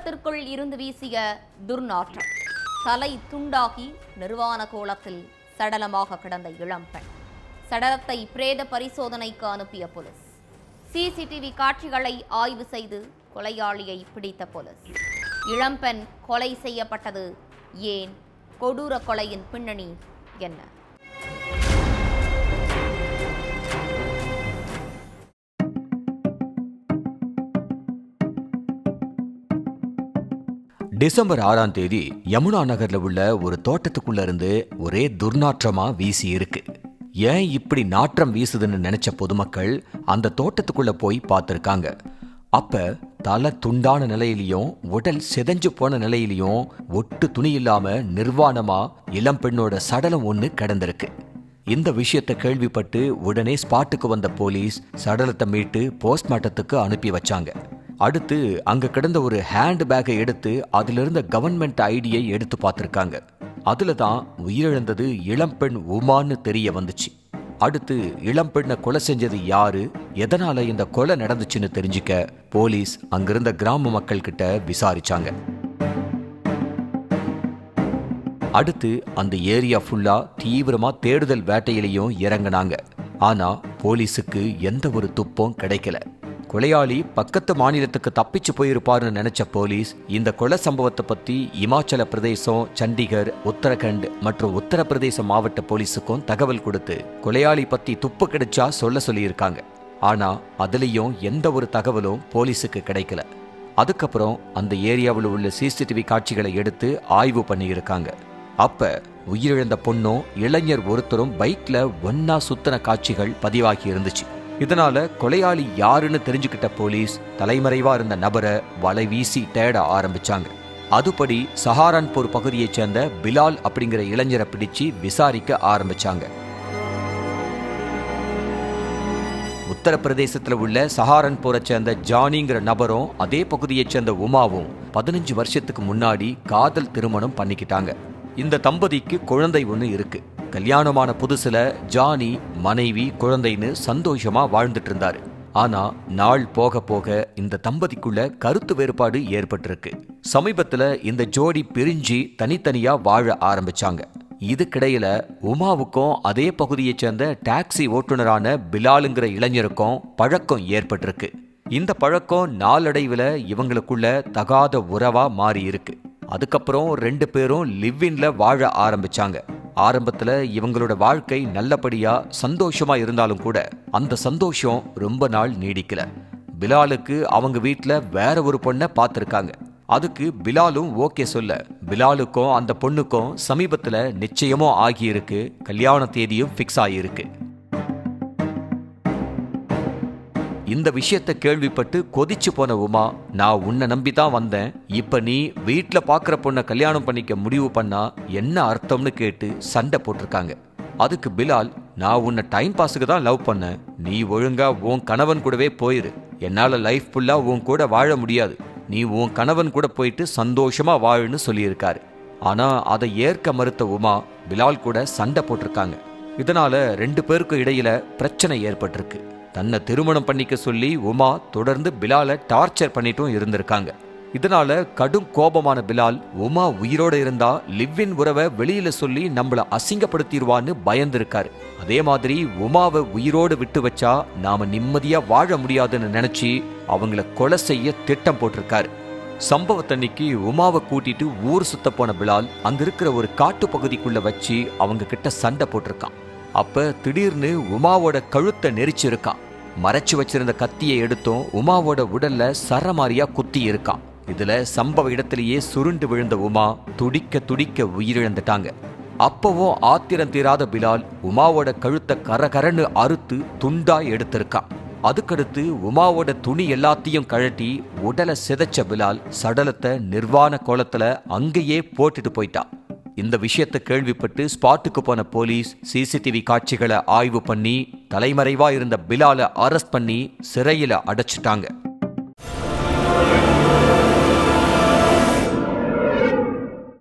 சடலத்திற்குள் இருந்து வீசிய துர்நாற்றம். தலை துண்டாகி நிர்வாண கோலத்தில் சடலமாக கிடந்த இளம்பெண். சடலத்தை பிரேத பரிசோதனைக்கு அனுப்பிய போலீஸ். சிசிடிவி காட்சிகளை ஆய்வு செய்து கொலையாளியை பிடித்த போலீஸ். இளம்பெண் கொலை செய்யப்பட்டது ஏன்? கொடூர கொலையின் பின்னணி என்ன? டிசம்பர் 6ஆம் தேதி யமுனா நகர்ல உள்ள ஒரு தோட்டத்துக்குள்ள இருந்து ஒரே துர்நாற்றமா வீசி இருக்கு. ஏன் இப்படி நாற்றம் வீசுதுன்னு நினைச்ச பொதுமக்கள் அந்த தோட்டத்துக்குள்ள போய் பார்த்திருக்காங்க. அப்ப தலை துண்டான நிலையிலையும் உடல் செதஞ்சு போன நிலையிலையும் ஒட்டு துணி இல்லாம நிர்வாணமா இளம்பெண்ணோட சடலம் ஒண்ணு கிடந்திருக்கு. இந்த விஷயத்தை கேள்விப்பட்டு உடனே ஸ்பாட்டுக்கு வந்த போலீஸ் சடலத்தை மீட்டு போஸ்ட்மார்ட்டத்துக்கு அனுப்பி வச்சாங்க. அடுத்து அங்க கிடந்த ஒரு ஹேண்ட் பேக்கை எடுத்து அதுல இருந்த கவர்மெண்ட் ஐடியை எடுத்து பார்த்திருக்காங்க. அதுல தான் உயிரிழந்தது இளம்பெண் உமான்னு தெரிய வந்துச்சு. அடுத்து இளம்பெண்ணை கொலை செஞ்சது யாரு, எதனால இந்த கொலை நடந்துச்சுன்னு தெரிஞ்சுக்க போலீஸ் அங்கிருந்த கிராம மக்கள் கிட்ட விசாரிச்சாங்க. அடுத்து அந்த ஏரியா ஃபுல்லா தீவிரமா தேடுதல் வேட்டையிலையும் இறங்கினாங்க. ஆனா போலீஸுக்கு எந்த ஒரு துப்பும் கிடைக்கல. கொலையாளி பக்கத்து மாநிலத்துக்கு தப்பிச்சு போயிருப்பாருன்னு நினைச்ச போலீஸ் இந்த கொலை சம்பவத்தை பத்தி இமாச்சல பிரதேசம், சண்டிகர், உத்தரகண்ட் மற்றும் உத்தரப்பிரதேச மாவட்ட போலீஸுக்கும் தகவல் கொடுத்து கொலையாளி பத்தி துப்பு கிடைச்சா சொல்ல சொல்லியிருக்காங்க. ஆனா அதுலயும் எந்த ஒரு தகவலும் போலீஸுக்கு கிடைக்கல. அதுக்கப்புறம் அந்த ஏரியாவில் உள்ள சிசிடிவி காட்சிகளை எடுத்து ஆய்வு பண்ணியிருக்காங்க. அப்ப உயிரிழந்த பொண்ணும் இளைஞர் ஒருத்தரும் பைக்ல ஒன்னா சுத்தின காட்சிகள் பதிவாகி இருந்துச்சு. இதனால கொலையாளி யாருன்னு தெரிஞ்சுக்கிட்ட போலீஸ் தலைமறைவா இருந்த நபரை வலை வீசி தேட ஆரம்பிச்சாங்க. அதுபடி சஹாரன்பூர் பகுதியைச் சேர்ந்த பிலால் அப்படிங்கிற இளைஞரை பிடிச்சு விசாரிக்க ஆரம்பிச்சாங்க. உத்தரப்பிரதேசத்துல உள்ள சஹாரன்பூரை சேர்ந்த ஜானிங்கிற நபரும் அதே பகுதியைச் சேர்ந்த உமாவும் 15 வருஷத்துக்கு முன்னாடி காதல் திருமணம் பண்ணிக்கிட்டாங்க. இந்த தம்பதிக்கு குழந்தை ஒன்று இருக்கு. கல்யாணமான புதுசுல ஜானி மனைவி குழந்தைன்னு சந்தோஷமா வாழ்ந்துட்டு இருந்தாரு. ஆனா நாள் போக போக இந்த தம்பதிக்குள்ள கருத்து வேறுபாடு ஏற்பட்டிருக்கு. சமீபத்துல இந்த ஜோடி பிரிஞ்சு தனித்தனியா வாழ ஆரம்பிச்சாங்க. இதுக்கிடையில உமாவுக்கும் அதே பகுதியைச் சேர்ந்த டாக்ஸி ஓட்டுநரான பிலாலுங்கிற இளைஞருக்கும் பழக்கம் ஏற்பட்டிருக்கு. இந்த பழக்கம் நாளடைவுல இவங்களுக்குள்ள தகாத உறவா மாறி இருக்கு. அதுக்கப்புறம் 2 பேரும் லிவ்இன்ல வாழ ஆரம்பிச்சாங்க. ஆரம்பத்துல இவங்களோட வாழ்க்கை நல்லபடியா சந்தோஷமா இருந்தாலும் கூட அந்த சந்தோஷம் ரொம்ப நாள் நீடிக்கல. பிலாலுக்கு அவங்க வீட்டுல வேற ஒரு பொண்ணை பார்த்திருக்காங்க. அதுக்கு பிலாலும் ஓகே சொல்ல பிலாலுக்கும் அந்த பொண்ணுக்கும் சமீபத்துல நிச்சயமும் ஆகியிருக்கு. கல்யாண தேதியும் பிக்ஸ் ஆகியிருக்கு. இந்த விஷயத்தை கேள்விப்பட்டு கொதிச்சு போன உமா, நான் உன்னை நம்பிதான் வந்தேன், இப்ப நீ வீட்டுல பாக்குற பொண்ணை கல்யாணம் பண்ணிக்க முடிவு பண்ணா என்ன அர்த்தம்னு கேட்டு சண்டை போட்டிருக்காங்க. அதுக்கு பிலால், நான் உன்னை டைம் பாஸுக்கு தான் லவ் பண்ணேன், நீ ஒழுங்கா உன் கணவன் கூடவே போயிரு, என்னால லைஃப் ஃபுல்லா உன் கூட வாழ முடியாது, நீ உன் கணவன் கூட போயிட்டு சந்தோஷமா வாழுன்னு சொல்லியிருக்காரு. ஆனா அதை ஏற்க மறுத்த உமா பிலால் கூட சண்டை போட்டிருக்காங்க. இதனால 2 பேருக்கும் இடையில பிரச்சனை ஏற்பட்டிருக்கு. தன்னை திருமணம் பண்ணிக்க சொல்லி உமா தொடர்ந்து பிலாலை டார்ச்சர் பண்ணிட்டும் இருந்திருக்காங்க. இதனால கடும் கோபமான பிலால், உமா உயிரோட இருந்தா லிவ்இன் உறவை வெளியில சொல்லி நம்மள அசிங்கப்படுத்திடுவான்னு பயந்திருக்காரு. அதே மாதிரி உமாவை உயிரோடு விட்டு வச்சா நாம நிம்மதியா வாழ முடியாதுன்னு நினைச்சு அவங்கள கொலை செய்ய திட்டம் போட்டிருக்காரு. சம்பவத்தன்னைக்கு உமாவை கூட்டிட்டு ஊர் சுத்த போன பிலால் அங்க இருக்கிற ஒரு காட்டு பகுதிக்குள்ள வச்சு அவங்க கிட்ட சண்டை போட்டிருக்கான். அப்ப திடீர்னு உமாவோட கழுத்தை நெரிச்சிருக்கான். மறைச்சு வச்சிருந்த கத்தியை எடுத்தும் உமாவோட உடல்ல சரமாரியா குத்தி இருக்கான். இதுல சம்பவ இடத்திலேயே சுருண்டு விழுந்த உமா துடிக்க துடிக்க உயிரிழந்துட்டாங்க. அப்பவும் ஆத்திரம் தீராத பிலால் உமாவோட கழுத்தை கரகரன்னு அறுத்து துண்டா எடுத்திருக்கான். அதுக்கடுத்து உமாவோட துணி எல்லாத்தையும் கழட்டி உடலை சிதைச்ச பிலால் சடலத்தை நிர்வாண கோலத்துல அங்கேயே போட்டுட்டு போயிட்டான். இந்த விஷயத்தை கேள்விப்பட்டு ஸ்பாட்டுக்கு போன போலீஸ் சிசிடிவி காட்சிகளை ஆய்வு பண்ணி தலைமறைவா இருந்த பிலாலை அரெஸ்ட் பண்ணி சிறையில அடைச்சிட்டாங்க.